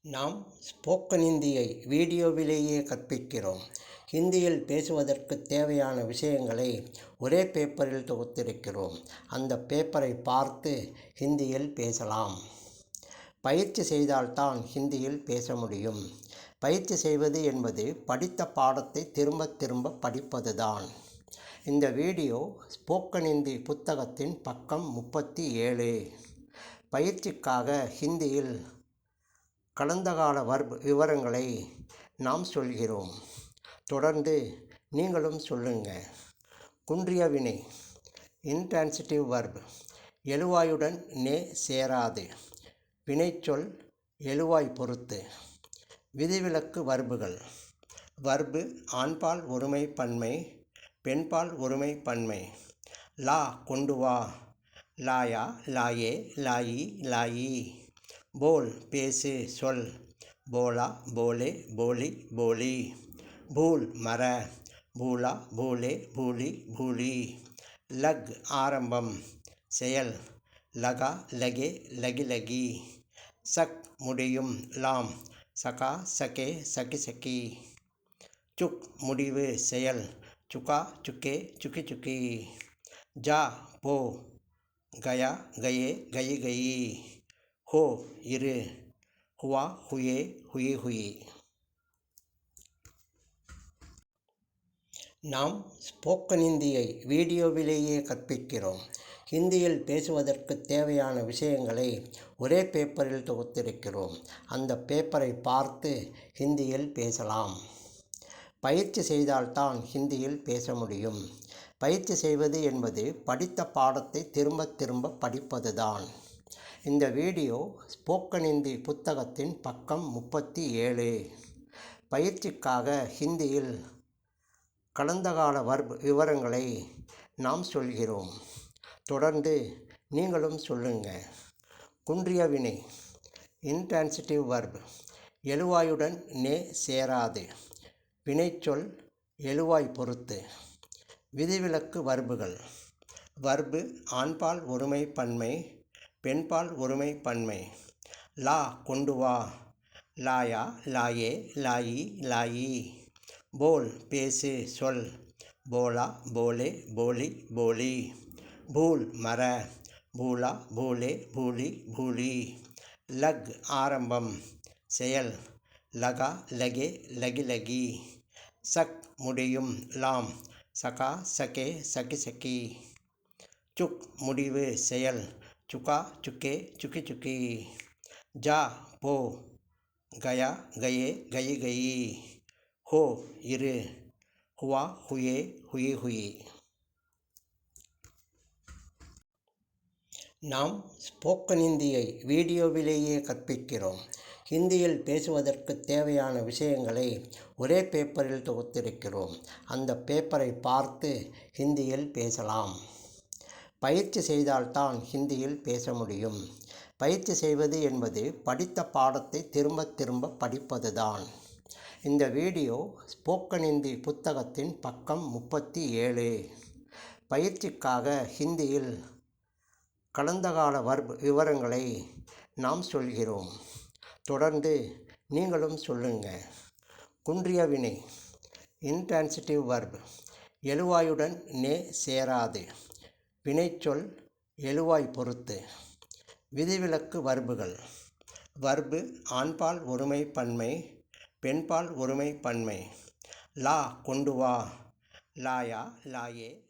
நாம் ஸ்போக்கன் ஹிந்தியை வீடியோவிலேயே கற்பிக்கிறோம். ஹிந்தியில் பேசுவதற்கு தேவையான விஷயங்களை ஒரே பேப்பரில் தொகுத்திருக்கிறோம். அந்த பேப்பரை பார்த்து ஹிந்தியில் பேசலாம். பயிற்சி செய்தால்தான் ஹிந்தியில் பேச முடியும். பயிற்சி செய்வது என்பது படித்த பாடத்தை திரும்ப திரும்ப படிப்பதுதான். இந்த வீடியோ ஸ்போக்கன் ஹிந்தி புத்தகத்தின் பக்கம் 37. பயிற்சிக்காக ஹிந்தியில் கடந்த கால வர்ப் விவரங்களை நாம் சொல்கிறோம். தொடர்ந்து நீங்களும் சொல்லுங்க. குன்றிய வினை இன்ட்ரான்சிட்டிவ் வர்ப் எழுவாயுடன் நே சேராது. வினைச்சொல் எழுவாய் பொறுத்து. விதிவிலக்கு வர்புகள். வர்பு ஆண்பால் ஒருமை பன்மை, பெண்பால் ஒருமை பன்மை. லா கொண்டு வா, லாயா லாயே லாயி லாயி. போல் பேசு சொல், போலா போலே போலி போலி. பூல் மர, பூலா பூலே பூலி பூலி. லக் ஆரம்பம் செயல், லகா லகே லகி லகி. சக் முடியும் லாம், சகா சகே சகி சகி. சுக் முடிவு செயல், சுகா சுக்கே சுக்கி சுக்கி. ஜா போ, கயா கயே கயி கயி. ஹோ இரு, ஹுவா ஹுயே ஹுயி ஹுயி. நாம் ஸ்போக்கன் ஹிந்தியை வீடியோவிலேயே கற்பிக்கிறோம். ஹிந்தியில் பேசுவதற்கு தேவையான விஷயங்களை ஒரே பேப்பரில் தொகுத்திருக்கிறோம். அந்த பேப்பரை பார்த்து ஹிந்தியில் பேசலாம். பயிற்சி செய்தால்தான் ஹிந்தியில் பேச முடியும். பயிற்சி செய்வது என்பது படித்த பாடத்தை திரும்ப திரும்ப படிப்பதுதான். இந்த வீடியோ ஸ்போக்கன் ஹிந்தி புத்தகத்தின் பக்கம் 37. பயிற்சிக்காக ஹிந்தியில் கடந்த கால வர்ப் விவரங்களை நாம் சொல்கிறோம். தொடர்ந்து நீங்களும் சொல்லுங்க. குன்றிய வினை இன்ட்ரான்சிட்டிவ் வர்ப் எழுவாயுடன் நே சேராது. வினைச்சொல் எழுவாய் பொறுத்து. விதிவிலக்கு வர்புகள். வர்பு ஆண்பால் ஒருமை பன்மை, பெண்பால் ஒருமை பன்மை. லா கொண்டு வா, லாயா லாயே லாயி லாயி. போல் பேசு சொல், போலா போலே போலி போலி. பூல் மர, பூலா பூலே பூலி பூலி. லக் ஆரம்பம் செயல், லகா லகே லகி லகி. சக் முடியும் லாம், சகா சகே சகி சகி. சுக் முடிவு செயல், சுகா சுக்கே சுக்கி சுக்கி. ஜா போ, கயா கயே கயி கயி. ஹோ இரு, ஹுவா ஹுயே ஹுயி ஹுயி. நாம் ஸ்போக்கன் ஹிந்தியை வீடியோவிலேயே கற்பிக்கிறோம். ஹிந்தியில் பேசுவதற்கு தேவையான விஷயங்களை ஒரே பேப்பரில் தொகுத்திருக்கிறோம். அந்த பேப்பரை பார்த்து ஹிந்தியில் பேசலாம். பயிற்சி செய்தால்தான் ஹிந்தியில் பேச முடியும். பயிற்சி செய்வது என்பது படித்த பாடத்தை திரும்ப திரும்ப படிப்பதுதான். இந்த வீடியோ ஸ்போக்கன் ஹிந்தி புத்தகத்தின் பக்கம் 37. பயிற்சிக்காக ஹிந்தியில் கடந்த கால வர்ப் விவரங்களை நாம் சொல்கிறோம். தொடர்ந்து நீங்களும் சொல்லுங்க. குன்றிய வினை இன்ட்ரான்சிட்டிவ் வர்ப் எழுவாயுடன் நே சேராது. வினைச்சொல் எழுவாய் பொறுத்து. விதிவிலக்கு வர்புகள். வர்பு ஆண்பால் ஒருமை பன்மை, பெண்பால் ஒருமை பன்மை. லா கொண்டு வா, லாயா லாயே